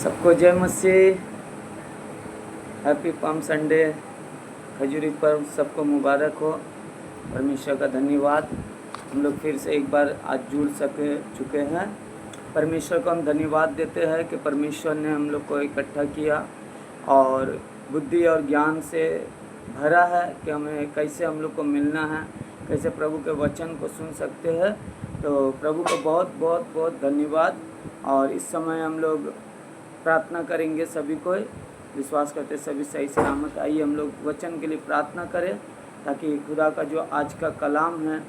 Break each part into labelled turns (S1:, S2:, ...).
S1: सबको जय मसीह। Happy palm Sunday. खजूरी पर्व सबको मुबारक हो। परमेश्वर का धन्यवाद, हम लोग फिर से एक बार आज जुड़ चुके हैं। परमेश्वर को हम धन्यवाद देते हैं कि परमेश्वर ने हम लोग को इकट्ठा किया और बुद्धि और ज्ञान से भरा है कि हमें कैसे हम लोग को मिलना है, कैसे प्रभु के वचन को सुन सकते हैं। तो प्रभु को बहुत बहुत बहुत धन्यवाद। और इस समय हम लोग प्रार्थना करेंगे। सभी को विश्वास करते सभी सही सलामत। आइए हम लोग वचन के लिए प्रार्थना करें ताकि खुदा का जो आज का कलाम है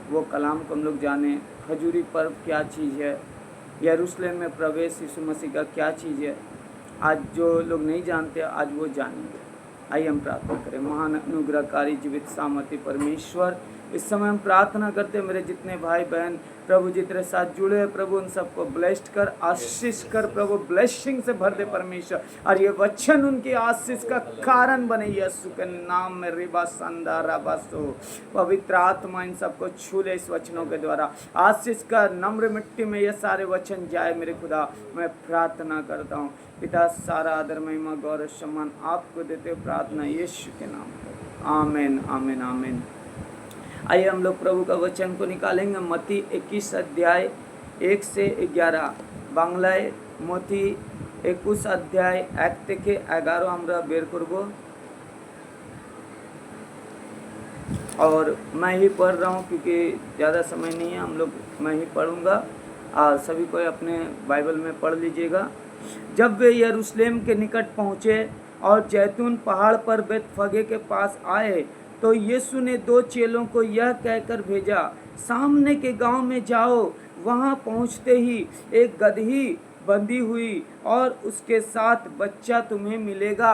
S1: वो कलाम को हम लोग जाने। खजूरी पर्व क्या चीज़ है, यरूशलेम में प्रवेश यीशु मसीह का क्या चीज़ है, आज जो लोग नहीं जानते आज वो जानेंगे। आइए हम प्रार्थना करें। महान अनुग्रहकारी जीवित सामर्थी परमेश्वर, इस समय हम प्रार्थना करते हैं मेरे जितने भाई बहन प्रभु जी तेरे साथ जुड़े हैं, प्रभु उन सबको ब्लेस्ड कर, आशीष कर, प्रभु ब्लेसिंग से भर दे परमेश्वर। और ये वचन उनकी आशीष का कारण बने यीशु के नाम में। रिबा संदा रबासो, पवित्र आत्मा इन सबको छू ले इस वचनों के द्वारा। आशीष का नम्र मिट्टी में ये सारे वचन जाए मेरे खुदा, मैं प्रार्थना करता हूँ। पिता सारा आदर महिमा गौरव सम्मान आपको देते हुए प्रार्थना यीशु के नाम पर, आमीन आमीन आमीन। आइए हम लोग प्रभु का वचन को निकालेंगे। मत्ती 21 अध्याय 1 से 11 बांग्लाয় मत्ती 21 अध्याय 1 থেকে 11 আমরা বের করব और मैं ही पढ़ रहा हूँ क्योंकि ज़्यादा समय नहीं है। हम लोग मैं ही पढ़ूँगा और सभी को अपने बाइबल में पढ़ लीजिएगा। जब वे यरूशलेम के निकट पहुँचे और जैतून पहाड़ पर बेतफगे के पास आए तो यीशु ने 2 चेलों को यह कहकर भेजा, सामने के गांव में जाओ। वहां पहुंचते ही एक गदही बंधी हुई और उसके साथ बच्चा तुम्हें मिलेगा।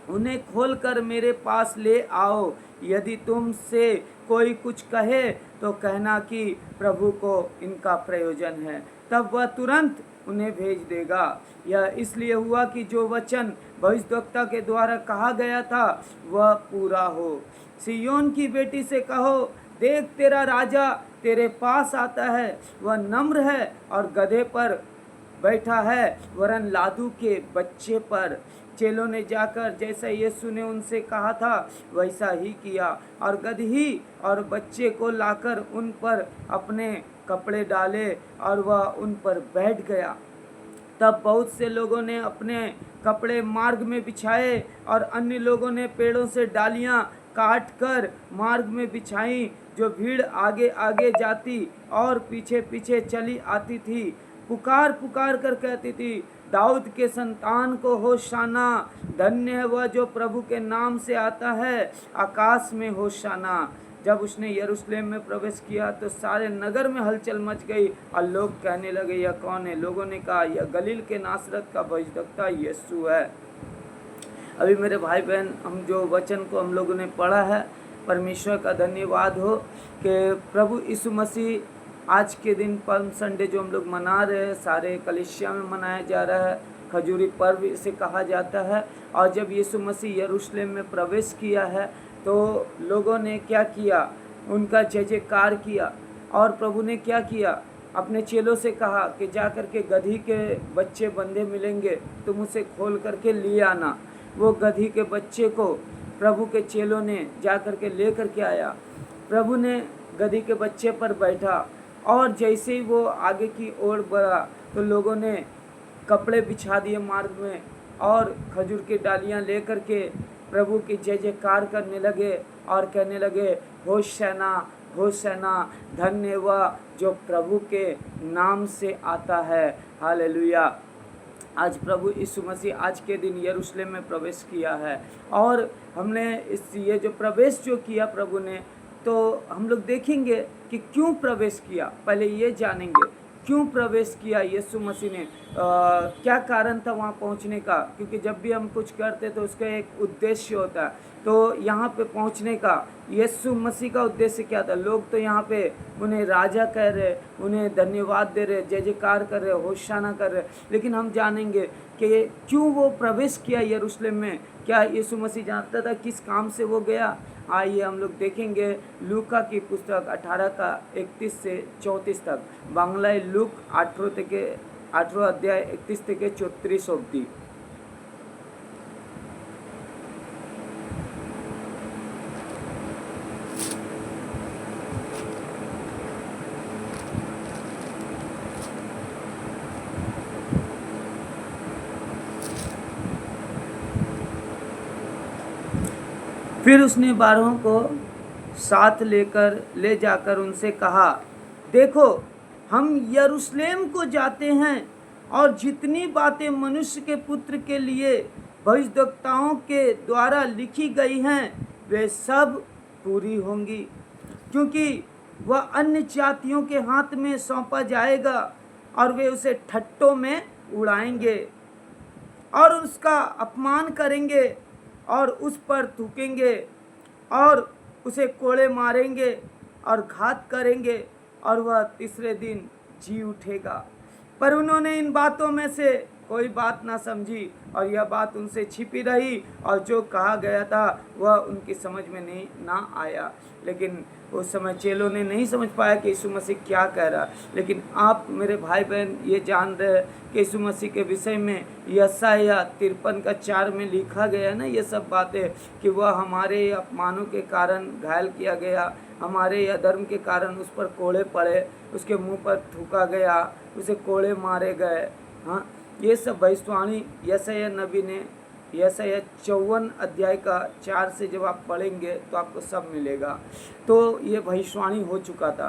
S1: उन्हें खोलकर मेरे पास ले आओ। यदि तुमसे कोई कुछ कहे तो कहना कि प्रभु को इनका प्रयोजन है, तब वह तुरंत उन्हें भेज देगा। यह इसलिए हुआ कि जो वचन भविष्यद्वक्ता के द्वारा कहा गया था वह पूरा हो। सिय्योन की बेटी से कहो, देख तेरा राजा तेरे पास आता है, वह नम्र है और गधे पर बैठा है, वरन लादू के बच्चे पर। चेलों ने जाकर जैसा यीशु ने उनसे कहा था वैसा ही किया और गदही और बच्चे को लाकर उन पर अपने कपड़े डाले और वह उन पर बैठ गया। तब बहुत से लोगों ने अपने कपड़े मार्ग में बिछाए और अन्य लोगों ने पेड़ों से डालियां काट कर मार्ग में बिछाई। जो भीड़ आगे आगे जाती और पीछे पीछे चली आती थी, पुकार पुकार कर कहती थी, दाऊद के संतान को होशाना, धन्य है वह जो प्रभु के नाम से आता है, आकाश में होशाना। जब उसने यरूशलेम में प्रवेश किया तो सारे नगर में हलचल मच गई और लोग कहने लगे, यह कौन है? लोगों ने कहा, यह गलील के नासरत का भविष्यद्वक्ता यीशु है। अभी मेरे भाई बहन, हम जो वचन को हम लोगों ने पढ़ा है, परमेश्वर का धन्यवाद हो कि प्रभु यीशु मसीह आज के दिन पाल्म संडे जो हम लोग मना रहे हैं, सारे कलीसिया में मनाया जा रहा है। खजूरी पर्व इसे कहा जाता है। और जब यीशु मसीह यरूशलेम में प्रवेश किया है तो लोगों ने क्या किया? उनका जय जयकार किया। और प्रभु ने क्या किया? अपने चेलों से कहा कि जा कर के गधी के बच्चे बंधे मिलेंगे, तुम उसे खोल करके ले आना। वो गधी के बच्चे को प्रभु के चेलों ने जा कर के ले कर के आया। प्रभु ने गधी के बच्चे पर बैठा और जैसे ही वो आगे की ओर बढ़ा तो लोगों ने कपड़े बिछा दिए मार्ग में और खजूर की डालियां ले कर के प्रभु की जय जयकार करने लगे और कहने लगे, होशाना होशाना, धन्य वह जो प्रभु के नाम से आता है। हालेलुया। आज प्रभु यीशु मसीह आज के दिन यरूशलेम में प्रवेश किया है और हमने ये जो प्रवेश जो किया प्रभु ने, तो हम लोग देखेंगे कि क्यों प्रवेश किया। पहले ये जानेंगे क्यों प्रवेश किया यीशु मसीह ने, क्या कारण था वहाँ पहुँचने का। क्योंकि जब भी हम कुछ करते तो उसका एक उद्देश्य होता है। तो यहाँ पे पहुँचने का यीशु मसीह का उद्देश्य क्या था? लोग तो यहाँ पे उन्हें राजा कह रहे, उन्हें धन्यवाद दे रहे, जय जयकार कर रहे, होशाना कर रहे, लेकिन हम जानेंगे कि क्यों वो प्रवेश किया यरूशलेम में। क्या यीशु मसीह जानता था किस काम से वो गया? आइए हम लोग देखेंगे लूका की पुस्तक 18 का 31 से 34 तक। बांग्लाয় लूक 18 থেকে 8वां अध्याय 31 থেকে 34 অবধি। फिर उसने 12 को साथ ले जाकर उनसे कहा, देखो हम यरूशलेम को जाते हैं और जितनी बातें मनुष्य के पुत्र के लिए भविष्यद्वक्ताओं के द्वारा लिखी गई हैं वे सब पूरी होंगी, क्योंकि वह अन्य जातियों के हाथ में सौंपा जाएगा और वे उसे ठट्टों में उड़ाएंगे और उसका अपमान करेंगे और उस पर थूकेंगे और उसे कोड़े मारेंगे और घात करेंगे और वह तीसरे दिन जी उठेगा। पर उन्होंने इन बातों में से कोई बात ना समझी और यह बात उनसे छिपी रही और जो कहा गया था वह उनकी समझ में नहीं ना आया। लेकिन उस समय चेलों ने नहीं समझ पाया कि यीशु मसीह क्या कह रहा। लेकिन आप मेरे भाई बहन ये जान रहे हैं कि यीशु मसीह के विषय में यशायाह 53:4 में लिखा गया ना ये सब बातें, कि वह हमारे अपमानों के कारण घायल किया गया, हमारे अधर्म के कारण उस पर कोड़े पड़े, उसके मुंह पर थूका गया, उसे कोड़े मारे गए। हाँ, ये सब भविष्यवाणी यशायाह नबी ने यशायाह 54 अध्याय का 4 से जब आप पढ़ेंगे तो आपको सब मिलेगा। तो ये भविष्यवाणी हो चुका था।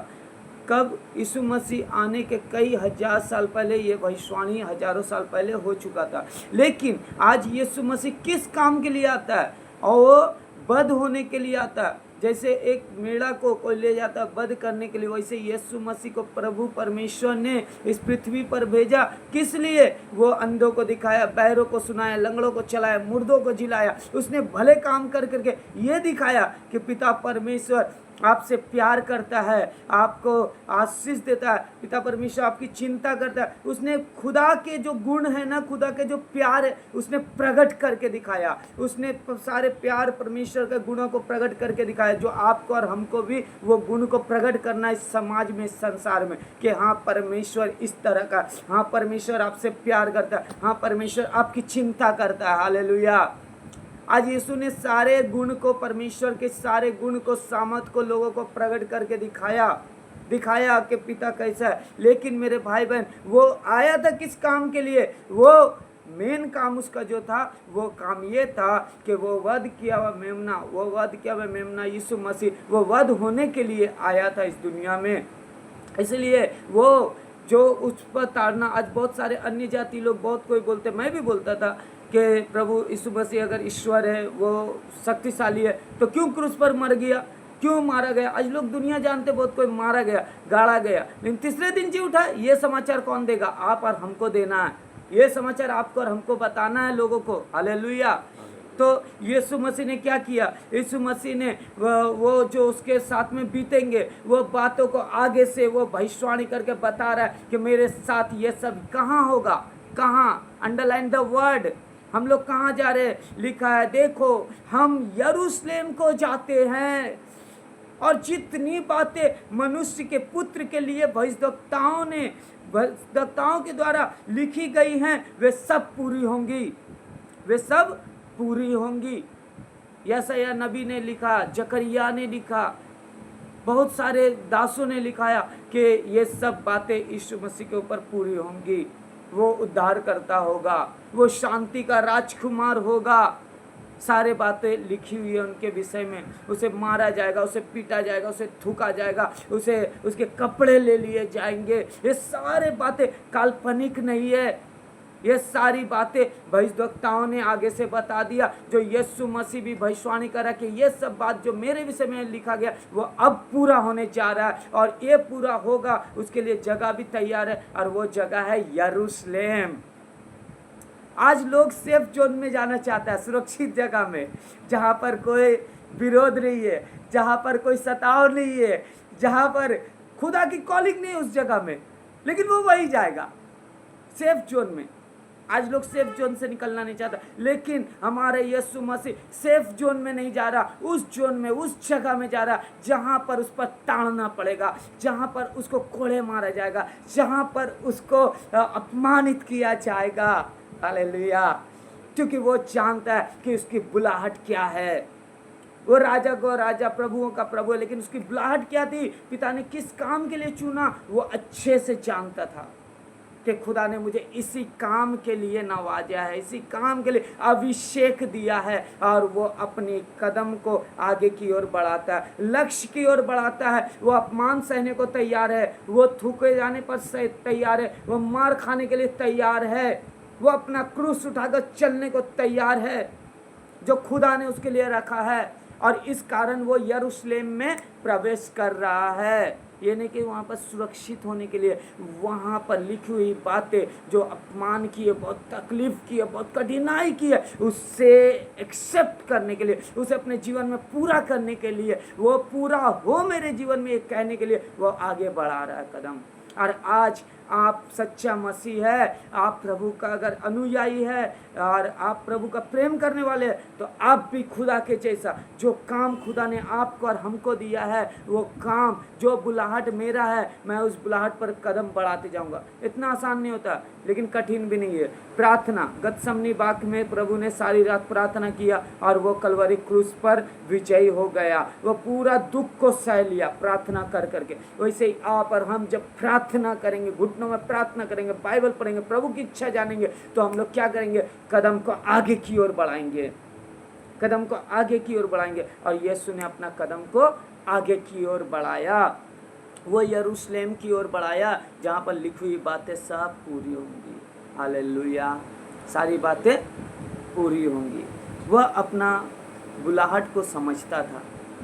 S1: कब? यीशु मसीह आने के कई हजार साल पहले ये भविष्यवाणी हजारों साल पहले हो चुका था। लेकिन आज यीशु मसीह किस काम के लिए आता है? और वो वध होने के लिए आता है। जैसे एक मेढ़ा को कोई ले जाता है वध करने के लिए, वैसे यीशु मसीह को प्रभु परमेश्वर ने इस पृथ्वी पर भेजा। किस लिए? वो अंधों को दिखाया, बहरों को सुनाया, लंगड़ों को चलाया, मुर्दों को जिलाया। उसने भले काम कर करके ये दिखाया कि पिता परमेश्वर आपसे प्यार करता है, आपको आशीष देता है, पिता परमेश्वर आपकी चिंता करता है। उसने खुदा के जो गुण है ना, खुदा के जो प्यार है, उसने प्रकट करके दिखाया। उसने सारे प्यार परमेश्वर के गुणों को प्रकट करके दिखाया, जो आपको और हमको भी वो गुण को प्रकट करना है इस समाज में, इस संसार में, कि हाँ परमेश्वर इस तरह का, हाँ परमेश्वर आपसे प्यार करता है, हाँ परमेश्वर आपकी चिंता करता है। हालेलुया। आज यीशु ने सारे गुण को, परमेश्वर के सारे गुण को, सामर्थ को लोगों को प्रकट करके दिखाया कि पिता कैसा है। लेकिन मेरे भाई बहन, वो आया था किस काम के लिए? वो मेन काम उसका जो था, वो काम ये था कि वो वध किया हुआ मेमना यीशु मसीह, वो वध होने के लिए आया था इस दुनिया में। इसलिए वो जो उस पर ताड़ना, आज बहुत सारे अन्य जाति लोग, बहुत कोई बोलते, मैं भी बोलता था कि प्रभु यीशु मसीह अगर ईश्वर है, वो शक्तिशाली है, तो क्यों क्रूस पर मर गया, क्यों मारा गया? आज लोग दुनिया जानते, बहुत कोई मारा गया, गाड़ा गया, लेकिन तीसरे दिन जी उठा। ये समाचार कौन देगा? आप और हमको देना है। ये समाचार आपको और हमको बताना है लोगों को। हालेलुया। तो यीशु मसीह ने क्या किया? यीशु मसीह ने वो जो उसके साथ में बीतेंगे वो बातों को आगे से वो भविष्यवाणी करके बता रहा है कि मेरे साथ ये सब कहाँ होगा। कहाँ? Underline the word. हम लोग कहाँ जा रहे हैं? लिखा है, देखो हम यरूशलेम को जाते हैं और जितनी बातें मनुष्य के पुत्र के लिए भविष्यद्वक्ताओं के द्वारा लिखी गई हैं वे सब पूरी होंगी, वे सब पूरी होंगी। यशायाह नबी ने लिखा, जकरिया ने लिखा, बहुत सारे दासों ने लिखाया कि ये सब बातें यीशु मसीह के ऊपर पूरी होंगी। वो उद्धार करता होगा, वो शांति का राजकुमार होगा। सारे बातें लिखी हुई है उनके विषय में। उसे मारा जाएगा, उसे पीटा जाएगा, उसे थूका जाएगा, उसके कपड़े ले लिए जाएंगे। ये सारे बातें काल्पनिक नहीं है, ये सारी बातें भविष्यद्वक्ताओं ने आगे से बता दिया। जो यीशु मसीह भी भविष्यवाणी करा कि ये सब बात जो मेरे विषय में लिखा गया वो अब पूरा होने जा रहा है और ये पूरा होगा। उसके लिए जगह भी तैयार है और वो जगह है यरूशलेम। आज लोग सेफ जोन में जाना चाहता है, सुरक्षित जगह में, जहाँ पर कोई विरोध नहीं है, जहाँ पर कोई सताव नहीं है, जहाँ पर खुदा की कॉलिंग नहीं है उस जगह में, लेकिन वो वही जाएगा सेफ जोन में। आज लोग सेफ जोन से निकलना नहीं चाहता, लेकिन हमारे यीशु मसीह सेफ जोन में नहीं जा रहा, उस जोन में, उस जगह में जा रहा जहां पर उस पर ताड़ना पड़ेगा, जहां पर उसको कोड़े मारा जाएगा, जहां पर उसको अपमानित किया जाएगा। हालेलुया। क्योंकि वो जानता है कि उसकी बुलाहट क्या है। वो राजा को राजा, प्रभुओं का प्रभु है, लेकिन उसकी बुलाहट क्या थी, पिता ने किस काम के लिए चुना, वो अच्छे से जानता था कि खुदा ने मुझे इसी काम के लिए नवाजा है, इसी काम के लिए अभिषेक दिया है। और वो अपनी कदम को आगे की ओर बढ़ाता है, लक्ष्य की ओर बढ़ाता है। वो अपमान सहने को तैयार है, वो थूके जाने पर तैयार है, वो मार खाने के लिए तैयार है, वो अपना क्रूस उठाकर चलने को तैयार है जो खुदा ने उसके लिए रखा है। और इस कारण वो यरूशलेम में प्रवेश कर रहा है। ये नहीं कि वहाँ पर सुरक्षित होने के लिए, वहाँ पर लिखी हुई बातें जो अपमान की है, बहुत तकलीफ की है, बहुत कठिनाई की है, उससे एक्सेप्ट करने के लिए, उसे अपने जीवन में पूरा करने के लिए, वो पूरा हो मेरे जीवन में, एक कहने के लिए वो आगे बढ़ा रहा है कदम। और आज आप सच्चा मसीह है, आप प्रभु का अगर अनुयायी है और आप प्रभु का प्रेम करने वाले हैं, तो आप भी खुदा के जैसा जो काम खुदा ने आपको और हमको दिया है, वो काम, जो बुलाहट मेरा है, मैं उस बुलाहट पर कदम बढ़ाते जाऊंगा। इतना आसान नहीं होता, लेकिन कठिन भी नहीं है। प्रार्थना, गतसमनी बाग में प्रभु ने सारी रात प्रार्थना किया और वो कलवरी क्रूस पर विजयी हो गया। वो पूरा दुख को सह लिया प्रार्थना कर करके। वैसे ही आप और हम जब प्रार्थना करेंगे, घुटनों में प्रार्थना करेंगे, बाइबल पढ़ेंगे, प्रभु की इच्छा जानेंगे, तो हम लोग क्या करेंगे, कदम को आगे की ओर बढ़ाएंगे, कदम को आगे की ओर बढ़ाएंगे। और यीशु ने अपना कदम को आगे की ओर बढ़ाया, वो यरूशलेम की ओर बढ़ाया जहाँ पर लिखी हुई बातें सब पूरी होंगी। हालेलुया, सारी बातें पूरी होंगी। वह अपना बुलाहट को समझता था,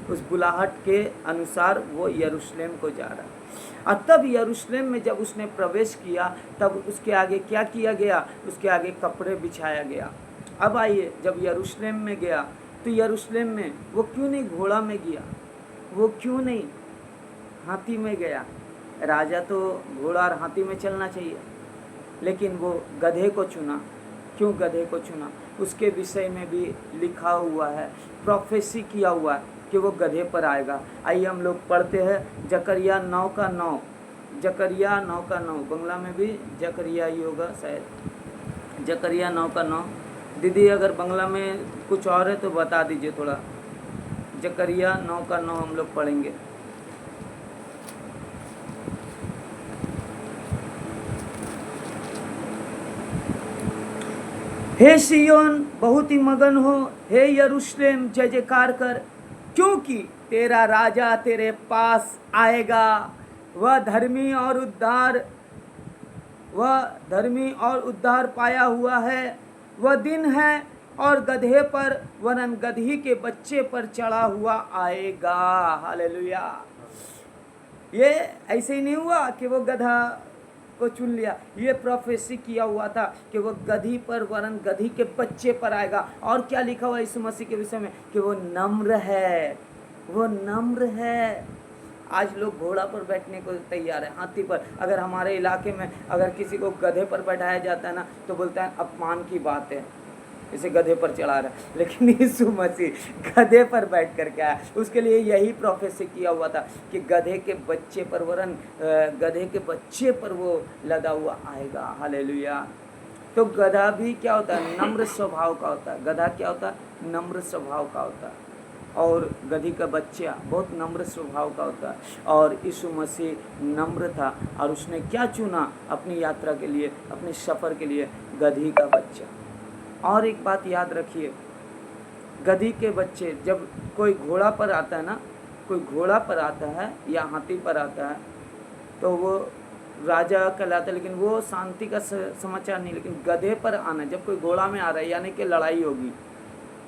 S1: उस बुलाहट के अनुसार वो यरूशलेम को जा रहा। और तब यरूशलेम में जब उसने प्रवेश किया, तब उसके आगे क्या किया गया, उसके आगे कपड़े बिछाया गया। अब आइए, जब यरूशलेम में गया, तो यरूशलेम में वो क्यों नहीं घोड़ा में गया, वो क्यों नहीं हाथी में गया। राजा तो घोड़ा और हाथी में चलना चाहिए, लेकिन वो गधे को चुना। क्यों गधे को चुना, उसके विषय में भी लिखा हुआ है, प्रोफेसी किया हुआ है कि वो गधे पर आएगा। आइए हम लोग पढ़ते हैं जकरिया 9:9, जकरिया 9:9, बंगला में भी जकरिया ही होगा शायद, जकरिया 9:9। दीदी अगर बंगला में कुछ और है तो बता दीजिए थोड़ा। जकरिया 9:9 हम लोग पढ़ेंगे। हे सियोन बहुत ही मगन हो, हे यरूशलेम जय जयकार कर, क्योंकि तेरा राजा तेरे पास आएगा। वह धर्मी और उद्धार पाया हुआ है। वह दिन है और गधे पर, वरन गधी के बच्चे पर चढ़ा हुआ आएगा। हालेलुया। ये ऐसे ही नहीं हुआ कि वो गधा को चुन लिया, ये प्रोफेसी किया हुआ था कि वो गधी पर, वरन गधी के बच्चे पर आएगा। और क्या लिखा हुआ यीशु मसीह के विषय में, कि वो नम्र है, वो नम्र है। आज लोग घोड़ा पर बैठने को तैयार है, हाथी पर। अगर हमारे इलाके में अगर किसी को गधे पर बैठाया जाता है ना, तो बोलता है अपमान की बात है, इसे गधे पर चढ़ा रहा है। लेकिन यीशु मसीह गधे पर बैठ कर के आया। उसके लिए यही प्रोफेसी किया हुआ था कि गधे के बच्चे पर, वरन गधे के बच्चे पर वो लदा हुआ आएगा। हालेलुया। तो गधा भी क्या होता है, नम्र स्वभाव का होता है। गधा क्या होता है, नम्र स्वभाव का होता है। और गधी का बच्चा बहुत नम्र स्वभाव का होता है। और यीशु मसीह नम्र था, और उसने क्या चुना अपनी यात्रा के लिए, अपने सफ़र के लिए, गधी का बच्चा। और एक बात याद रखिए, गधी के बच्चे, जब कोई घोड़ा पर आता है ना, कोई घोड़ा पर आता है या हाथी पर आता है, तो वो राजा कहलाता है, लेकिन वो शांति का समाचार नहीं। लेकिन गधे पर आना, जब कोई घोड़ा में आ रहा है यानी कि लड़ाई होगी,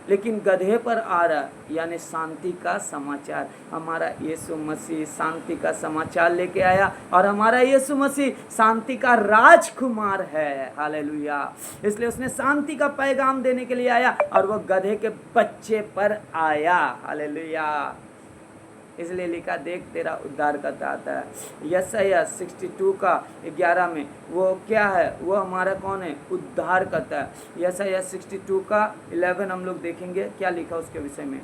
S1: लेकिन गधे पर आ रहा यानी शांति का समाचार। हमारा यीशु मसीह शांति का समाचार लेके आया, और हमारा यीशु मसीह शांति का राजकुमार है। हालेलुया। इसलिए उसने शांति का पैगाम देने के लिए आया, और वो गधे के बच्चे पर आया। हालेलुया। इसलिए लिखा देख तेरा उद्धार करता आता है। यशायाह 62 का 11 में वो क्या है, वो हमारा कौन है, उद्धार करता है। यशायाह 62 का 11 हम लोग देखेंगे क्या लिखा उसके विषय में।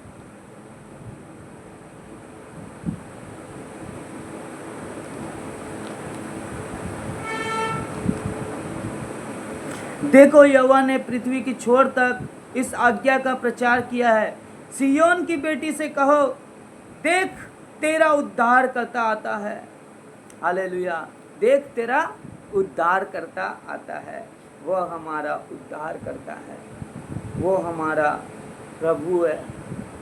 S1: देखो यहोवा ने पृथ्वी की छोर तक इस आज्ञा का प्रचार किया है, सिय्योन की बेटी से कहो देख तेरा उद्धार करता आता है। हालेलुया, देख तेरा उद्धार करता आता है। वो हमारा उद्धार करता है, वो हमारा प्रभु है।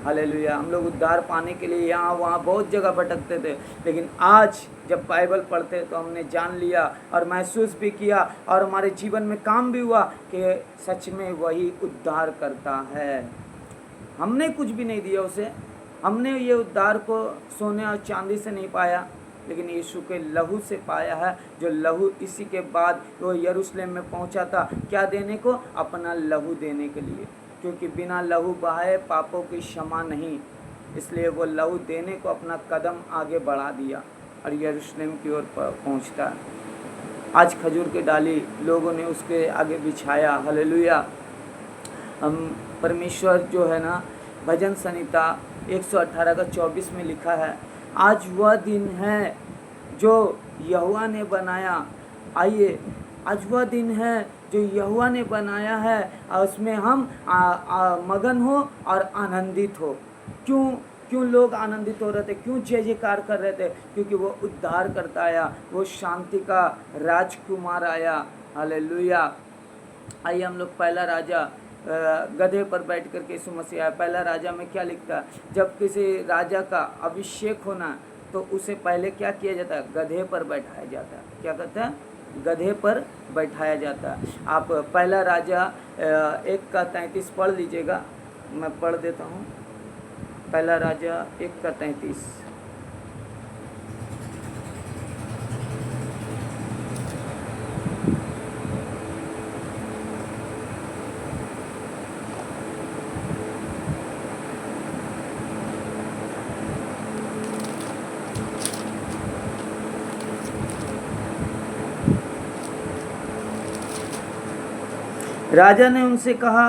S1: हालेलुया। हम लोग उद्धार पाने के लिए यहाँ वहाँ बहुत जगह भटकते थे, लेकिन आज जब बाइबल पढ़ते तो हमने जान लिया और महसूस भी किया और हमारे जीवन में काम भी हुआ कि सच में वही उद्धार करता है। हमने कुछ भी नहीं दिया उसे, हमने ये उद्धार को सोने और चांदी से नहीं पाया, लेकिन यीशु के लहू से पाया है। जो लहू, इसी के बाद वो यरूशलेम में पहुंचा था क्या देने को, अपना लहू देने के लिए, क्योंकि बिना लहू बहाए पापों की क्षमा नहीं, इसलिए वो लहू देने को अपना कदम आगे बढ़ा दिया और यरूशलेम की ओर पहुंचता। आज खजूर की डाली लोगों ने उसके आगे बिछाया। हालेलुया। हम परमेश्वर जो है ना, भजन संहिता 118 का 24 में लिखा है, आज वह दिन है जो यहोवा ने बनाया। आइए, आज वह दिन है जो यहोवा ने बनाया है और उसमें हम मगन हो और आनंदित हो। क्यों लोग आनंदित हो रहे थे, क्यों जय जयकार कर रहे थे, क्योंकि वो उद्धार करता आया, वो शांति का राजकुमार आया। हालेलुया। आइए हम लोग पहला राजा गधे पर बैठ कर के यीशु मसीह आया। पहला राजा में क्या लिखता है, जब किसी राजा का अभिषेक होना तो उसे पहले क्या किया जाता है, गधे पर बैठाया जाता है। क्या कहता है, गधे पर बैठाया जाता है। आप पहला राजा 1 का 33 पढ़ लीजिएगा, मैं पढ़ देता हूँ। पहला राजा 1 का 33। राजा ने उनसे कहा,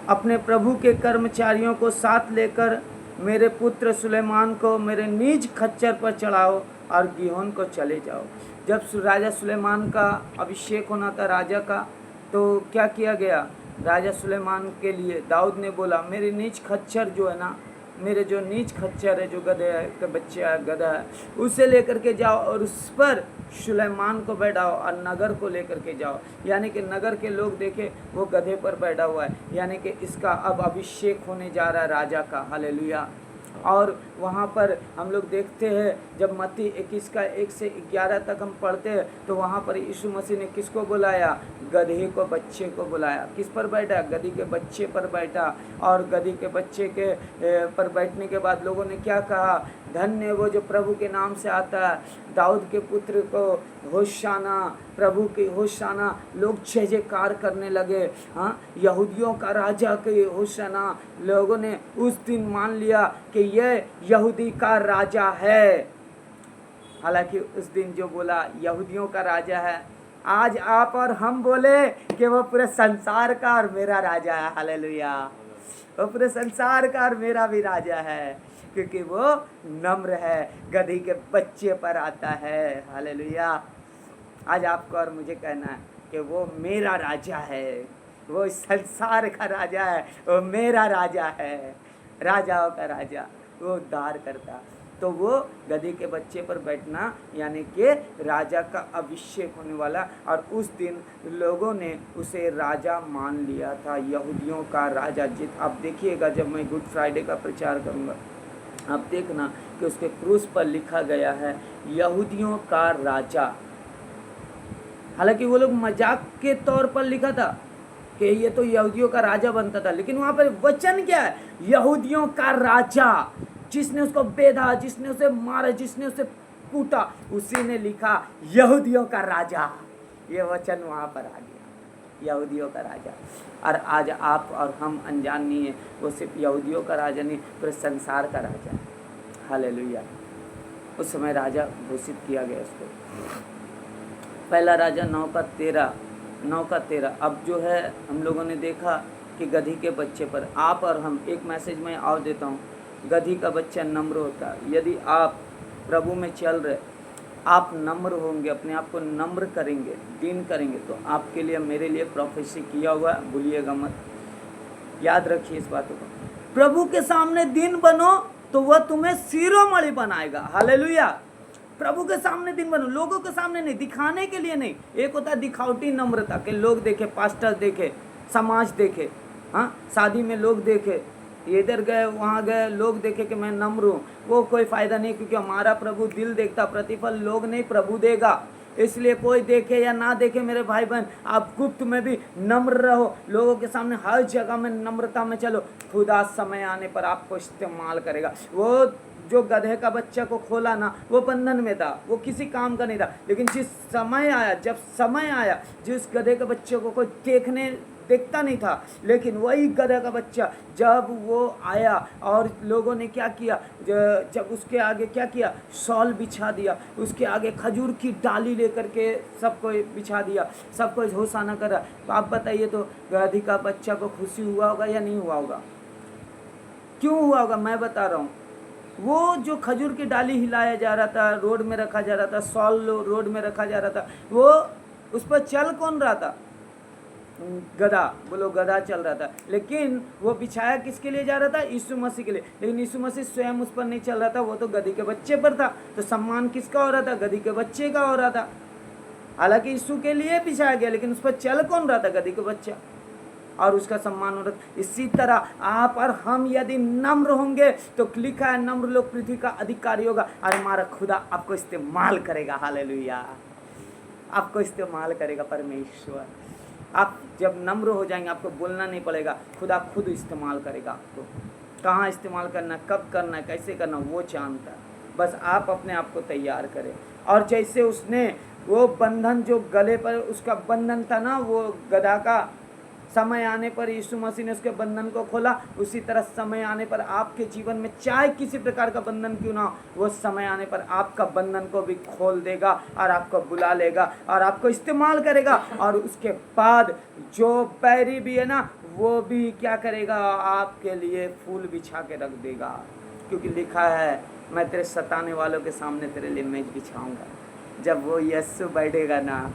S1: अपने प्रभु के कर्मचारियों को साथ लेकर मेरे पुत्र सुलेमान को मेरे निज खच्चर पर चढ़ाओ और गीहोन को चले जाओ। जब राजा सुलेमान का अभिषेक होना था राजा का, तो क्या किया गया, राजा सुलेमान के लिए दाऊद ने बोला, मेरे निज खच्चर जो है ना, मेरे जो नीच खच्चर है, जो गधे के बच्चे है, गधा है, उसे लेकर के जाओ और उस पर सुलेमान को बैठाओ और नगर को लेकर के जाओ। यानी कि नगर के लोग देखे वो गधे पर बैठा हुआ है, यानी कि इसका अब अभिषेक होने जा रहा है राजा का। हालेलुया। और वहाँ पर हम लोग देखते हैं, जब मत्ती 21 का 1 से 11 तक हम पढ़ते हैं, तो वहाँ पर यीशु मसीह ने किसको बुलाया, गधे को, बच्चे को बुलाया। किस पर बैठा, गधी के बच्चे पर बैठा। और गधी के बच्चे के पर बैठने के बाद लोगों ने क्या कहा, धन्य वो जो प्रभु के नाम से आता है, दाऊद के पुत्र को होशाना, प्रभु की होशाना। लोग जय जयकार करने लगे। हाँ, यहूदियों का राजा के होशाना। लोगों ने उस दिन मान लिया कि यह यहूदी का राजा है। हालांकि उस दिन जो बोला यहूदियों का राजा है, आज आप और हम बोले कि वो पूरे संसार का और मेरा राजा है। हालेलुया। वो पूरे संसार का और मेरा भी राजा है, क्योंकि वो नम्र है, गधी के बच्चे पर आता है। हालेलुया। आज आपको और मुझे कहना है कि वो मेरा राजा है, वो इस संसार का राजा है, वो मेरा राजा है, राजाओं का राजा, वो उद्धार करता। तो वो गधी के बच्चे पर बैठना यानी कि राजा का अभिषेक होने वाला। और उस दिन लोगों ने उसे राजा मान लिया था, यहूदियों का राजा। आप देखिएगा, जब मैं गुड फ्राइडे का प्रचार करूँगा, आप देखना कि उसके क्रूस पर लिखा गया है यहूदियों का राजा। हालांकि वो लोग मजाक के तौर पर लिखा था कि ये तो यहूदियों का राजा बनता था, लेकिन वहाँ पर वचन क्या है, यहूदियों का राजा। जिसने उसको बेधा, जिसने उसे मारा, जिसने उसे कूटा, उसी ने लिखा यहूदियों का राजा। ये वचन वहाँ पर आ गया, यहूदियों का राजा। और आज आप और हम अनजान नहीं है, वो सिर्फ यहूदियों का राजा नहीं, पूरे संसार का राजा है। हालेलुया। उस समय राजा घोषित किया गया उसको। पहला राजा 9:13। अब जो है हम लोगों ने देखा कि गधी के बच्चे पर आप और हम, एक मैसेज में और देता हूँ, गधी का बच्चा नम्र होता है। यदि आप प्रभु में चल रहे, आप नम्र होंगे, अपने आप को नम्र करेंगे, दीन करेंगे, तो आपके लिए, मेरे लिए प्रोफेसी किया हुआ, भूलिएगा मत, याद रखिए इस बातों को। प्रभु के सामने दीन बनो तो वह तुम्हें शिरोमणि बनाएगा। हालेलुया। प्रभु के सामने दिन बनो, लोगों के सामने नहीं, दिखाने के लिए नहीं। एक होता है दिखावटी नम्रता, के लोग देखे, पास्टर देखे, समाज देखे, हाँ, शादी में लोग देखे, इधर गए वहाँ गए, लोग देखे कि मैं नम्र हूँ, वो कोई फ़ायदा नहीं, क्योंकि हमारा प्रभु दिल देखता, प्रतिफल लोग नहीं प्रभु देगा। इसलिए कोई देखे या ना देखे मेरे भाई बहन, आप गुप्त में भी नम्र रहो, लोगों के सामने हर जगह में नम्रता में चलो। खुदा समय आने पर आपको इस्तेमाल करेगा। वो जो गधे का बच्चा को खोला ना, वो बंधन में था, वो किसी काम का नहीं था, लेकिन जिस समय आया, जब समय आया, जिस गधे के बच्चे को कोई देखता नहीं था, लेकिन वही गधा का बच्चा जब वो आया और लोगों ने क्या किया, जब उसके आगे क्या किया, शॉल बिछा दिया, उसके आगे खजूर की डाली लेकर के सबको बिछा दिया, सबको होशाना करा। तो आप बताइए, तो गधी का बच्चा को खुशी हुआ होगा या नहीं हुआ होगा? क्यों हुआ होगा? मैं बता रहा हूँ। वो जो खजूर की डाली हिलाया जा रहा था, रोड में रखा जा रहा था, शॉल रोड में रखा जा रहा था, वो उस पर चल कौन रहा था? गधा, बोलो गधा चल रहा था, लेकिन वो बिछाया किसके लिए जा रहा था? यीशु मसीह के लिए। लेकिन यीशु मसीह स्वयं उस पर नहीं चल रहा था, वो तो गधी के बच्चे पर था। तो सम्मान किसका हो रहा था? गधी के बच्चे का हो रहा था। हालांकि यीशु के लिए बिछाया गया, लेकिन उस पर चल कौन रहा था? गधी का बच्चा, और उसका सम्मान हो रहा था। इसी तरह आप और हम यदि नम्र होंगे, तो लिखा है नम्र लोग पृथ्वी का अधिकारी होगा, और हमारा खुदा आपको इस्तेमाल करेगा। हालेलुया। आपको इस्तेमाल करेगा परमेश्वर। आप जब नम्र हो जाएंगे, आपको बोलना नहीं पड़ेगा, खुदा खुद इस्तेमाल करेगा आपको। कहाँ इस्तेमाल करना, कब करना, कैसे करना, वो जानता है। बस आप अपने आप को तैयार करें। और जैसे उसने वो बंधन, जो गले पर उसका बंधन था ना, वो गधा का, समय आने पर यीशु मसीह ने उसके बंधन को खोला, उसी तरह समय आने पर आपके जीवन में चाहे किसी प्रकार का बंधन क्यों ना हो, वो समय आने पर आपका बंधन को भी खोल देगा और आपको बुला लेगा और आपको इस्तेमाल करेगा। और उसके बाद जो बैरी भी है ना, वो भी क्या करेगा? आपके लिए फूल बिछा के रख देगा, क्योंकि लिखा है, मैं तेरे सताने वालों के सामने तेरे लिए मेज बिछाऊंगा। जब वो यीशु बैठेगा ना,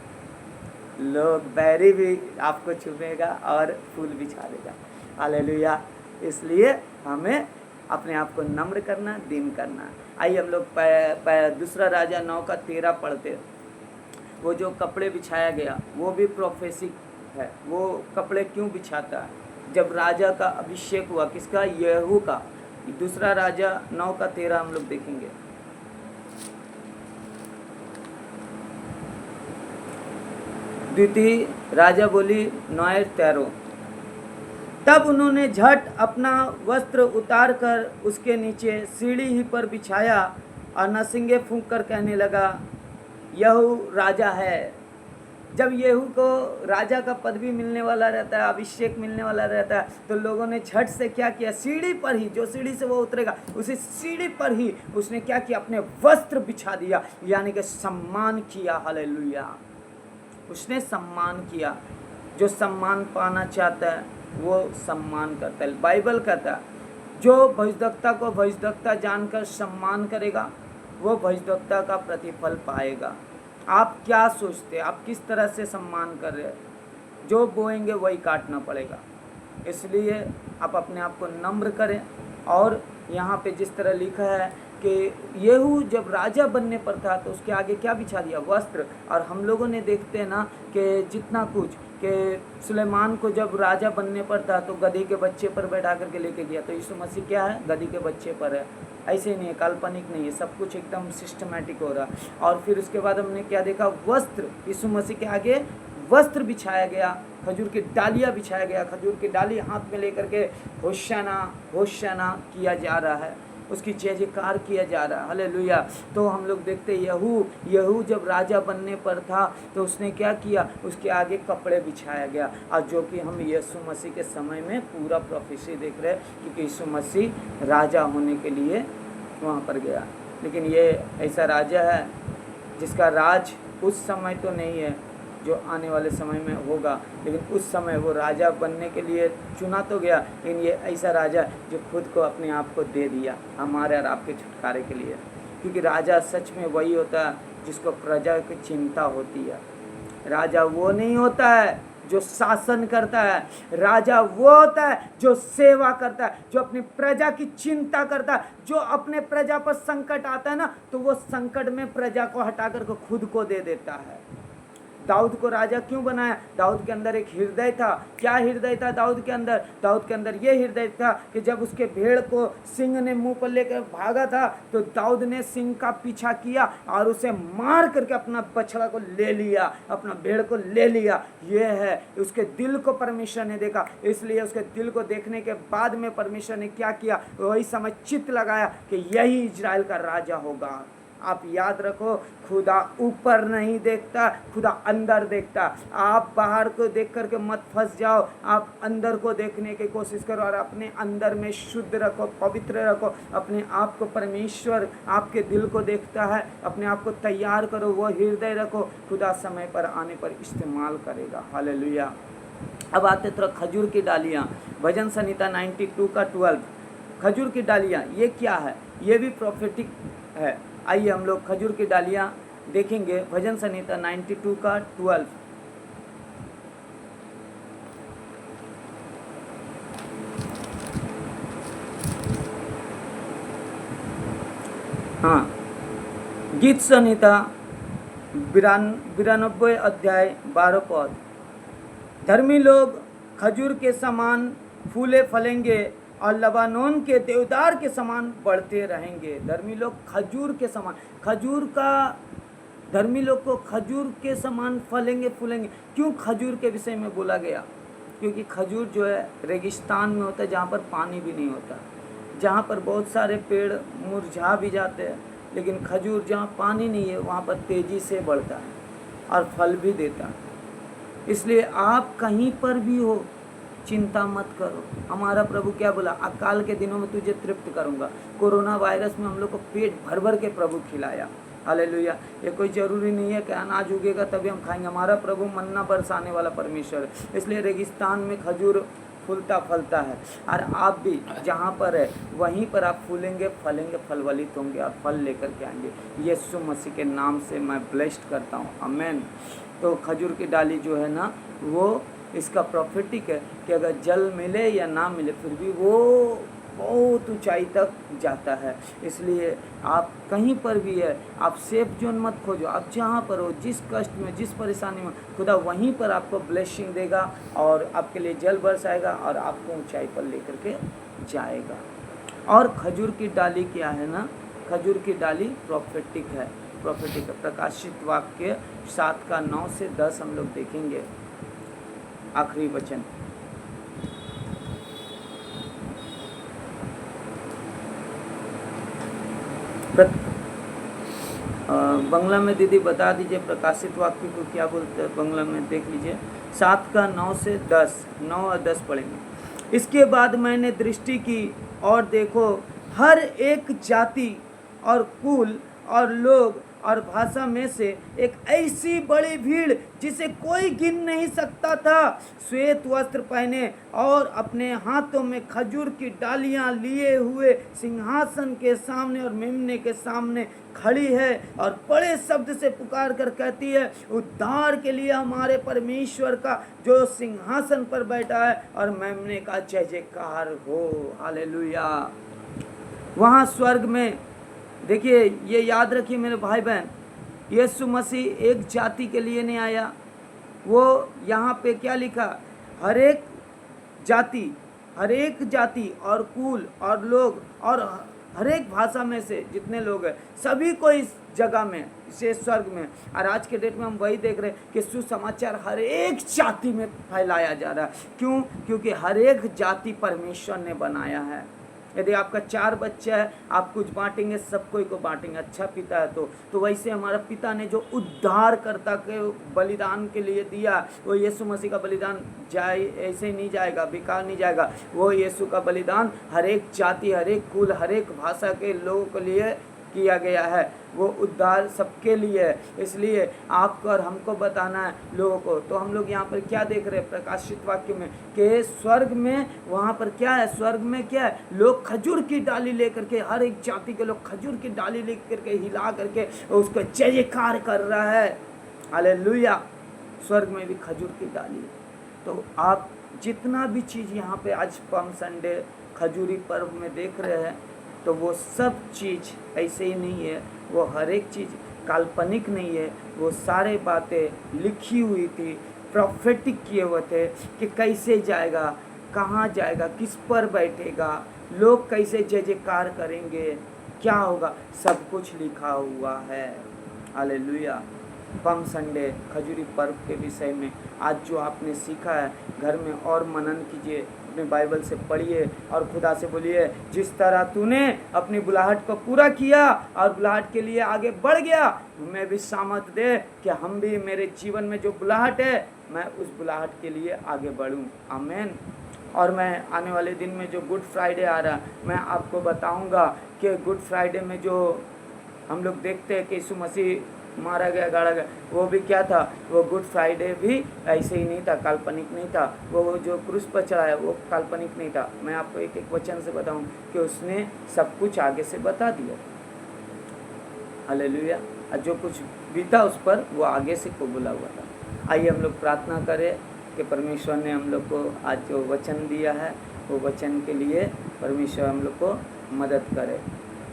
S1: लोग, बैरी भी आपको चुमेगा और फूल बिछा देगा। हालेलुया। इसलिए हमें अपने आप को नम्र करना, दीन करना। आइए हम लोग दूसरा राजा 9:13 पढ़ते। वो जो कपड़े बिछाया गया, वो भी प्रोफेसी है। वो कपड़े क्यों बिछाता है? जब राजा का अभिषेक हुआ, किसका? यहू का। दूसरा राजा 9:13 हम लोग देखेंगे। द्वितीय राजा बोली 9:13। तब उन्होंने झट अपना वस्त्र उतार कर उसके नीचे सीढ़ी ही पर बिछाया और नरसिंगे फूंक कर कहने लगा, यहू राजा है। जब यहू को राजा का पदवी मिलने वाला रहता है, अभिषेक मिलने वाला रहता है, तो लोगों ने झट से क्या किया? सीढ़ी पर ही, जो सीढ़ी से वो उतरेगा, उसी सीढ़ी पर ही उसने क्या किया? अपने वस्त्र बिछा दिया, यानी कि सम्मान किया। हालेलुया। उसने सम्मान किया। जो सम्मान पाना चाहता है वो सम्मान करता है। बाइबल कहता है, जो भविष्यद्वक्ता को भविष्यद्वक्ता जानकर सम्मान करेगा, वो भविष्यद्वक्ता का प्रतिफल पाएगा। आप क्या सोचते हैं? आप किस तरह से सम्मान कर रहे हैं? जो बोएंगे वही काटना पड़ेगा। इसलिए आप अपने आप को नम्र करें। और यहाँ पे जिस तरह लिखा है कि यहू जब राजा बनने पर था, तो उसके आगे क्या बिछा दिया? वस्त्र। और हम लोगों ने देखते हैं ना कि जितना कुछ, कि सुलेमान को जब राजा बनने पर था, तो गधी के बच्चे पर बैठा करके लेके गया। तो यीशु मसीह क्या है? गधी के बच्चे पर है। ऐसे नहीं है, काल्पनिक नहीं है, सब कुछ एकदम सिस्टमैटिक हो रहा। और फिर उसके बाद हमने क्या देखा? वस्त्र। यीशु मसीह के आगे वस्त्र बिछाया गया, खजूर की डालियाँ बिछाया गया, खजूर की डाली हाथ में लेकर के होशाना होशाना किया जा रहा है, उसकी जय जयकार किया जा रहा है। हालेलुया। तो हम लोग देखते यहू जब राजा बनने पर था, तो उसने क्या किया? उसके आगे कपड़े बिछाया गया। और जो कि हम यीशु मसीह के समय में पूरा प्रोफेसी देख रहे हैं, क्योंकि यीशु मसीह राजा होने के लिए वहाँ पर गया। लेकिन ये ऐसा राजा है जिसका राज उस समय तो नहीं है जो आने वाले समय में होगा, लेकिन उस समय वो राजा बनने के लिए चुना तो गया, लेकिन ये ऐसा राजा जो खुद को अपने आप को दे दिया हमारे और आपके छुटकारे के लिए। क्योंकि राजा सच में वही होता है जिसको प्रजा की चिंता होती है। राजा वो नहीं होता है जो शासन करता है, राजा वो होता है जो सेवा करता है, जो अपनी प्रजा की चिंता करता है, जो अपने प्रजा पर संकट आता है ना तो वो संकट में प्रजा को हटा कर के खुद को दे देता है। दाऊद को राजा क्यों बनाया? दाऊद के अंदर एक हृदय था। क्या हृदय था दाऊद के अंदर? दाऊद के अंदर ये हृदय था कि जब उसके भेड़ को सिंह ने मुंह पर लेकर भागा था तो दाऊद ने सिंह का पीछा किया और उसे मार करके अपना बछड़ा को ले लिया, अपना भेड़ को ले लिया। ये है उसके दिल को परमेश्वर ने देखा, इसलिए उसके दिल को देखने के बाद में परमेश्वर ने क्या किया, वही समय चित्त लगाया कि यही इजराइल का राजा होगा। आप याद रखो, खुदा ऊपर नहीं देखता, खुदा अंदर देखता। आप बाहर को देख करके मत फंस जाओ, आप अंदर को देखने की कोशिश करो और अपने अंदर में शुद्ध रखो, पवित्र रखो अपने आप को। परमेश्वर आपके दिल को देखता है, अपने आप को तैयार करो, वो हृदय रखो, खुदा समय पर आने पर इस्तेमाल करेगा। हालेलुया। अब आते थोड़ा खजूर की डालियाँ, भजन संहिता 92 का 12। खजूर की डालियाँ ये क्या है? ये भी प्रोफेटिक है। आइए हम लोग खजूर की डालियाँ देखेंगे, भजन संहिता 92 का 12। हाँ, गीत संहिता 92 अध्याय 12 पद। धर्मी लोग खजूर के समान फूले फलेंगे और लबानोन के देवदार के समान बढ़ते रहेंगे। धर्मी लोग खजूर के समान, खजूर का धर्मी लोग को खजूर के समान फलेंगे फूलेंगे। क्यों खजूर के विषय में बोला गया? क्योंकि खजूर जो है रेगिस्तान में होता है, जहाँ पर पानी भी नहीं होता, जहाँ पर बहुत सारे पेड़ मुरझा भी जाते हैं, लेकिन खजूर जहाँ पानी नहीं है वहाँ पर तेज़ी से बढ़ता है और फल भी देता है। इसलिए आप कहीं पर भी हो, चिंता मत करो। हमारा प्रभु क्या बोला? अकाल के दिनों में तुझे तृप्त करूंगा। कोरोना वायरस में हम लोग को पेट भर भर के प्रभु खिलाया। हालेलुया। ये कोई ज़रूरी नहीं है कि अनाज उगेगा तभी हम खाएंगे। हमारा प्रभु मन्ना बरसाने वाला परमेश्वर है। इसलिए रेगिस्तान में खजूर फूलता फलता है, और आप भी जहाँ पर है वहीं पर आप फूलेंगे, फलेंगे, फलवलित होंगे और फल लेकर के आएंगे। यीशु मसीह के नाम से मैं ब्लेस्ड करता हूँ, आमेन। तो खजूर की डाली जो है ना, वो इसका प्रॉफिटिक है कि अगर जल मिले या ना मिले फिर भी वो बहुत ऊंचाई तक जाता है। इसलिए आप कहीं पर भी है, आप सेफ जोन मत खोजो। आप जहाँ पर हो, जिस कष्ट में, जिस परेशानी में, खुदा वहीं पर आपको ब्लेसिंग देगा और आपके लिए जल बरसाएगा और आपको ऊंचाई पर लेकर के जाएगा। और खजूर की डाली क्या है ना? खजूर की डाली प्रॉफिटिक है, प्रॉफिटिक है। प्रकाशित वाक्य 7 का 9 से 10 हम लोग देखेंगे, आखिरी वचन। बंगला में दीदी बता दीजिए प्रकाशित वाक्य को क्या बोलते हैं, बंगला में देख लीजिए। 7 का 9 से 10, 9 और 10 पढ़ेंगे। इसके बाद मैंने दृष्टि की और देखो, हर एक जाति और कुल और लोग और भाषा में से एक ऐसी बड़ी भीड़ जिसे कोई गिन नहीं सकता था, श्वेत वस्त्र पहने और अपने हाथों में खजूर की डालियां लिए हुए सिंहासन के सामने और मेमने के सामने खड़ी है और बड़े शब्द से पुकार कर कहती है, उद्धार के लिए हमारे परमेश्वर का जो सिंहासन पर बैठा है और मेमने का जय जयकार हो। हालेलुया। वहाँ स्वर्ग में देखिए, ये याद रखिए मेरे भाई बहन, यीशु मसीह एक जाति के लिए नहीं आया। वो यहाँ पे क्या लिखा? हर एक जाति और कुल और लोग और हर एक भाषा में से जितने लोग हैं सभी को इस जगह में, इसे स्वर्ग में। और आज के डेट में हम वही देख रहे हैं कि सुसमाचार हर एक जाति में फैलाया जा रहा है। क्यों? क्योंकि हर एक जाति परमेश्वर ने बनाया है। यदि आपका 4 बच्चा है, आप कुछ बांटेंगे, सब कोई को बांटेंगे। अच्छा पिता है तो वैसे हमारा पिता ने जो उद्धारकर्ता के बलिदान के लिए दिया, वो यीशु मसीह का बलिदान जाए ऐसे ही नहीं जाएगा, बेकार नहीं जाएगा। वो यीशु का बलिदान हर एक जाति, हर एक कुल, हर एक भाषा के लोगों के लिए किया गया है, वो उद्धार सबके लिए है। इसलिए आपको और हमको बताना है लोगों को। तो हम लोग यहाँ पर क्या देख रहे हैं प्रकाशित वाक्य में कि स्वर्ग में वहाँ पर क्या है, स्वर्ग में क्या है, लोग खजूर की डाली लेकर के, हर एक जाति के लोग खजूर की डाली लेकर के हिला करके उसको जय जयकार कर रहा है। हालेलुया। स्वर्ग में भी खजूर की डाली। तो आप जितना भी चीज़ यहाँ पे आज पम संडे खजूरी पर्व में देख रहे हैं, तो वो सब चीज़ ऐसे ही नहीं है, वो हर एक चीज़ काल्पनिक नहीं है। वो सारे बातें लिखी हुई थी, प्रोफेटिक किए हुए थे कि कैसे जाएगा, कहाँ जाएगा, किस पर बैठेगा, लोग कैसे जय जयकार करेंगे, क्या होगा, सब कुछ लिखा हुआ है। हालेलुया। पम संडे खजूरी पर्व के विषय में आज जो आपने सीखा है, घर में और मनन कीजिए, अपने बाइबल से पढ़िए और खुदा से बोलिए, जिस तरह तूने अपनी बुलाहट को पूरा किया और बुलाहट के लिए आगे बढ़ गया, मैं भी सामर्थ दे कि हम भी, मेरे जीवन में जो बुलाहट है, मैं उस बुलाहट के लिए आगे बढ़ूं। आमीन। और मैं आने वाले दिन में जो गुड फ्राइडे आ रहा, मैं आपको बताऊंगा कि गुड फ्राइडे में जो हम लोग देखते हैं कि यीशु मसीह मारा गया, गाड़ा गया, वो भी क्या था, वो गुड फ्राइडे भी ऐसे ही नहीं था, काल्पनिक नहीं था। वो जो क्रूस पर चढ़ा है वो काल्पनिक नहीं था। मैं आपको एक एक वचन से बताऊं कि उसने सब कुछ आगे से बता दिया। हालेलुया। और जो कुछ बीता उस पर वो आगे से को बोला हुआ था। आइए हम लोग प्रार्थना करें कि परमेश्वर ने हम लोग को आज जो वचन दिया है, वो वचन के लिए परमेश्वर हम लोग को मदद करे।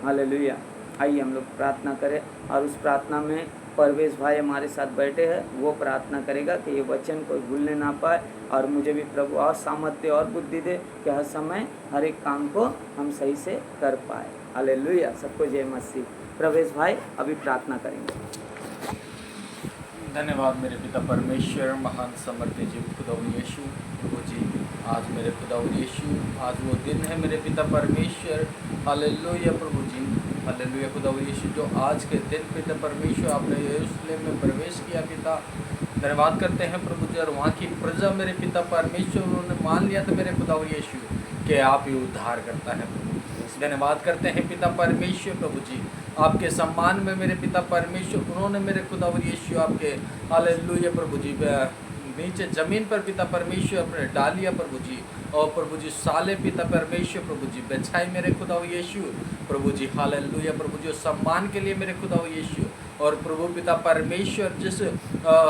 S1: हालेलुया। आइए हम लोग प्रार्थना करें और उस प्रार्थना में परवेश भाई हमारे साथ बैठे हैं, वो प्रार्थना करेगा कि ये वचन कोई भूलने ना पाए और मुझे भी प्रभु और सामर्थ्य और बुद्धि दे कि हर समय हर एक काम को हम सही से कर पाए। हालेलुया। सबको जय मसीह। प्रवेश भाई अभी प्रार्थना करेंगे।
S2: धन्यवाद मेरे पिता परमेश्वर, महान समर्थ्य जीव खुदा यीशु प्रभु जी। आज मेरे खुदा यीशु, आज वो दिन है मेरे पिता परमेश्वर। हालेलुया प्रभु जी। हालेलुया खुदा यीशु, जो आज के दिन पिता परमेश्वर आपने यरूशलेम में प्रवेश किया पिता। धन्यवाद करते हैं प्रभु जी। और वहाँ की प्रजा मेरे पिता परमेश्वर, उन्होंने मान लिया था मेरे खुदा यीशु कि आप ही उद्धार करता है प्रभु। धन्यवाद करते हैं पिता परमेश्वर प्रभु जी, आपके सम्मान में मेरे पिता परमेश्वर, उन्होंने मेरे खुदा यीशु आपके हालेलुया प्रभु जी नीचे ज़मीन पर पिता परमेश्वर अपने डालिया प्रभु जी, और प्रभु जी साले पिता परमेश्वर प्रभु जी बिछाई मेरे खुदा यीशु प्रभु जी। हालेलुया प्रभु जी, सम्मान के लिए मेरे खुदा यीशु। और प्रभु पिता परमेश्वर जिस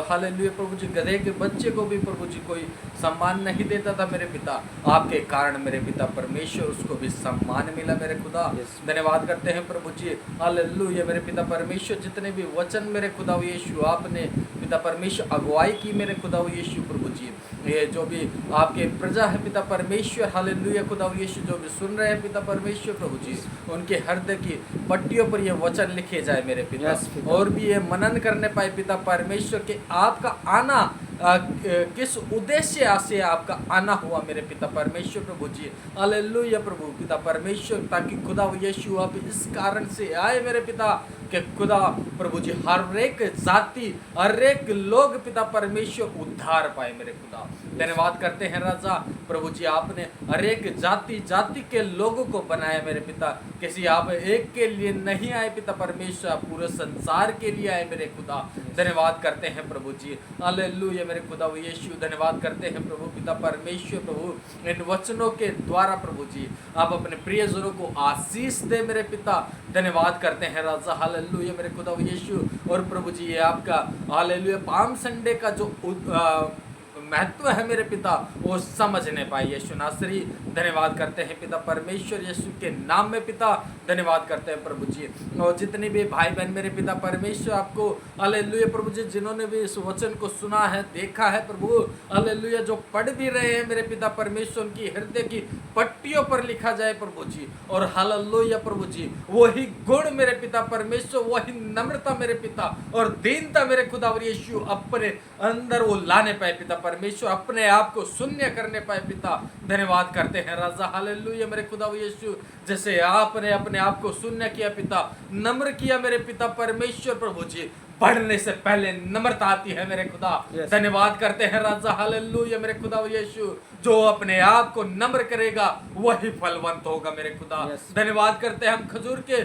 S2: हालेलुया प्रभु जी गधे के बच्चे को भी प्रभु जी कोई सम्मान नहीं देता था मेरे पिता, आपके कारण मेरे पिता परमेश्वर उसको भी सम्मान मिला मेरे खुदा। धन्यवाद करते हैं प्रभु जी। हालेलुया मेरे पिता परमेश्वर, जितने भी वचन मेरे खुदा यीशु आपने पिता परमेश्वर अगुवाई की मेरे खुदा यीशु प्रभु जी, ये जो भी आपके प्रजा है पिता परमेश्वर, हालेलुया खुदा यीशु, जो भी सुन रहे हैं पिता परमेश्वर प्रभु जी, उनके हृदय की पट्टियों पर ये वचन लिखे जाए मेरे पिता, और भी ये मनन करने पाए पिता परमेश्वर कि आपका आना किस उद्देश्य से आपका आना हुआ मेरे पिता परमेश्वर प्रभु जी। हालेलुया प्रभु पिता परमेश्वर, ताकि खुदा यीशु आप इस कारण से आए मेरे पिता कि खुदा प्रभु जी हर एक जाति, हर एक लोग पिता परमेश्वर उद्धार पाए मेरे खुदा। धन्यवाद करते हैं राजा प्रभु जी, आपने हर एक जाति जाति के लोगों को बनाया मेरे पिता, किसी आप एक के लिए नहीं आए पिता परमेश्वर, आप पूरे संसार के लिए आए मेरे खुदा। धन्यवाद करते हैं प्रभु जी। हालेलुया मेरे खुदा यीशु, धन्यवाद करते हैं प्रभु पिता परमेश्वर प्रभु, इन वचनों के द्वारा प्रभु जी आप अपने प्रियजनों को आशीष दे मेरे पिता। धन्यवाद करते हैं राजा हालेलुया मेरे खुदा यीशु। और प्रभु जी ये आपका हालेलुया पाम संडे का जो महत्व है मेरे पिता, वो समझ नहीं पाए यीशु नासरी। धन्यवाद करते हैं पिता परमेश्वर यीशु के नाम में पिता, धन्यवाद करते हैं प्रभु जी। और जितने भी भाई बहन मेरे पिता परमेश्वर आपको हालेलुया प्रभु जी, जिन्होंने भी इस वचन को सुना है, देखा है प्रभु हालेलुया, जो पढ़ भी रहे हैं मेरे पिता परमेश्वर, उनकी हृदय की पट्टियों पर लिखा जाए प्रभु जी। और हालेलुया प्रभु जी, वही गुण मेरे पिता परमेश्वर, वही नम्रता मेरे पिता और दीनता मेरे खुदा यीशु अपने अंदर वो लाने पाए पिता परमेश्वर, अपने आप को शून्य करने पाए पिता। धन्यवाद करते हैं राजा हालेलुया मेरे खुदा यीशु, जैसे आपने अपने आप को शून्य किया पिता, नम्र किया मेरे पिता परमेश्वर प्रभु जी, बढ़ने से पहले नम्रता आती है मेरे खुदा।
S1: Yes.
S2: धन्यवाद करते हैं राजा, हालेलुया मेरे खुदा यीशु। जो अपने आप को नम्र करेगा वही फलवंत होगा मेरे खुदा।
S1: Yes.
S2: धन्यवाद करते हैं, हम खजूर के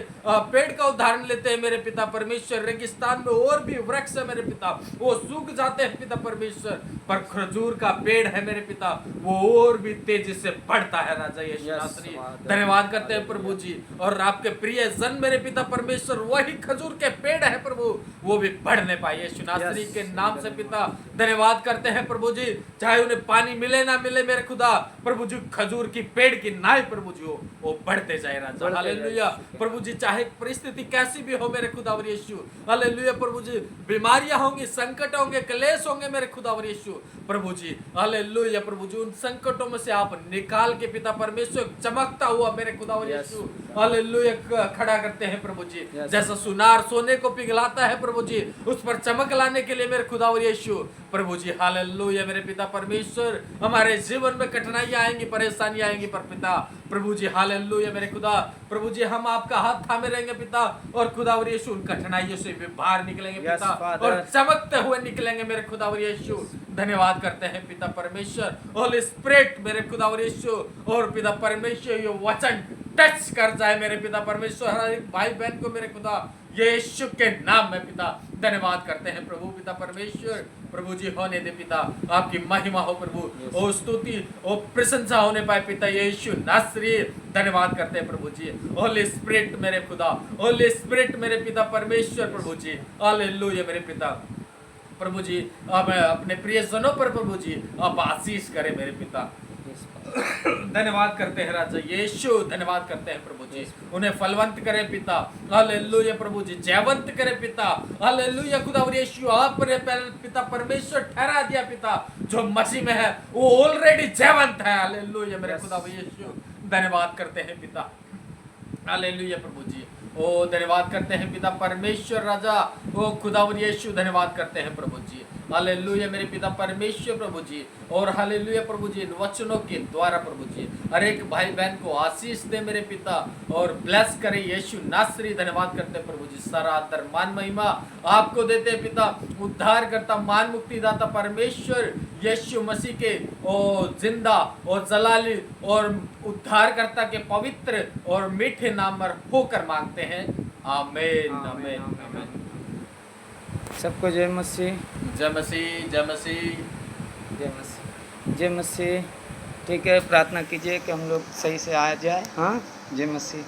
S2: पेड़ का उदाहरण लेते हैं मेरे पिता परमेश्वर। रेगिस्तान में और भी वृक्ष है मेरे पिता, वो सूख जाते हैं पिता परमेश्वर, पर खजूर का पेड़ है मेरे पिता, वो और भी तेजी से बढ़ता है राजा यीशु
S1: Yes,
S2: नासरी।
S1: Father.
S2: धन्यवाद करते हैं प्रभु जी। और आपके प्रिय जन मेरे पिता परमेश्वर वही खजूर के पेड़ है प्रभु, वो भी बढ़ने पाए यीशु नासरी
S1: Yes.
S2: के नाम से पिता। धन्यवाद करते हैं प्रभु जी, चाहे उन्हें पानी मिले ना मिले मेरे खुदा, प्रभु जी खजूर की पेड़ की नाई प्रभु जी हो वो बढ़ते जाए राजा,
S1: बढ़ते
S2: हालेलुया
S1: जाए।
S2: प्रभु जी। चाहे परिस्थिति कैसी भी हो मेरे खुदा और यीशु, हालेलुया प्रभु जी। बीमारियां होंगी, संकट होंगे, क्लेश होंगे मेरे खुदा और यीशु प्रभु जी, हालेलुया प्रभु जी। उन संकटों में से आप निकाल के पिता परमेश्वर चमकता हुआ मेरे खुदा और
S1: Yes.
S2: यीशु, हालेलुया खड़ा करते हैं प्रभु जी।
S1: Yes.
S2: जैसा सुनार सोने को पिघलाता है प्रभु जी, उस पर चमक लाने के लिए मेरे खुदा और यीशु प्रभु जी, हालेलुया मेरे पिता परमेश्वर। हमारे जीवन में कठिनाइयां आएंगी, परेशानियां आएंगी, पर पिता प्रभु जी, हालेलुया मेरे खुदा प्रभु जी, हम आपका हाथ थामे रहेंगे पिता, और खुदा और यीशु उन कठिनाइयों से भी बाहर निकलेंगे
S1: Yes,
S2: पिता,
S1: Father.
S2: और चमकते हुए निकलेंगे मेरे खुदा और यीशु। धन्यवाद करते हैं पिता परमेश्वर, होली स्पिरिट मेरे खुदा और यीशु, और पिता परमेश्वर ये वचन टच कर जाए मेरे पिता परमेश्वर हर एक भाई बहन को मेरे खुदा यीशु के नाम में पिता। धन्यवाद करते हैं प्रभु पिता परमेश्वर प्रभु जी, होने दे पिता, आपकी महिमा हो प्रभु, ओ स्तुति ओ प्रशंसा होने पाए पिता यीशु नासरी। धन्यवाद करते हैं प्रभु जी, होली स्पिरिट मेरे खुदा, होली स्पिरिट मेरे पिता परमेश्वर प्रभु जी, हालेलुया मेरे पिता प्रभु जी। अब अपने प्रिय जनों पर प्रभु जी आप आशीष करें मेरे पिता। धन्यवाद करते हैं राजा यीशु, धन्यवाद करते हैं प्रभु जी, उन्हें फलवंत करें पिता, हालेलुया प्रभु जी, जयवंत करें पिता, हालेलुया खुदा और यीशु। आपने पिता परमेश्वर ठहरा दिया पिता, जो मसीह में है वो ऑलरेडी जयवंत है, हालेलुया मेरे खुदा और यीशु। धन्यवाद करते हैं पिता, हालेलुया प्रभु जी। ओ धन्यवाद करते हैं पिता परमेश्वर राजा, ओ खुदा और यीशु। धन्यवाद करते हैं प्रभु जी, हालेलुया मेरे पिता परमेश्वर प्रभु जी। और हालेलुया प्रभु जी, इन वचनों के द्वारा प्रभु जी हर एक भाई बहन को आशीष दे मेरे पिता, और ब्लेस करे यीशु नासरी। धन्यवाद करते हैं प्रभु जी, सारा आदर मान महिमा आपको देते हैं पिता, उद्धार करता मान मुक्तिदाता परमेश्वर यीशु मसीह के ओ जिंदा और जलाली और उद्धारकर्ता के पवित्र और मीठे नाम पर होकर मांगते हैं, आमीन आमीन आमीन।
S1: सबको जय मसीह,
S2: जय मसीह, जय मसीह,
S1: जय मसीह, जय मसीह। ठीक है, प्रार्थना कीजिए कि हम लोग सही से आ जाए। हाँ, जय मसीह।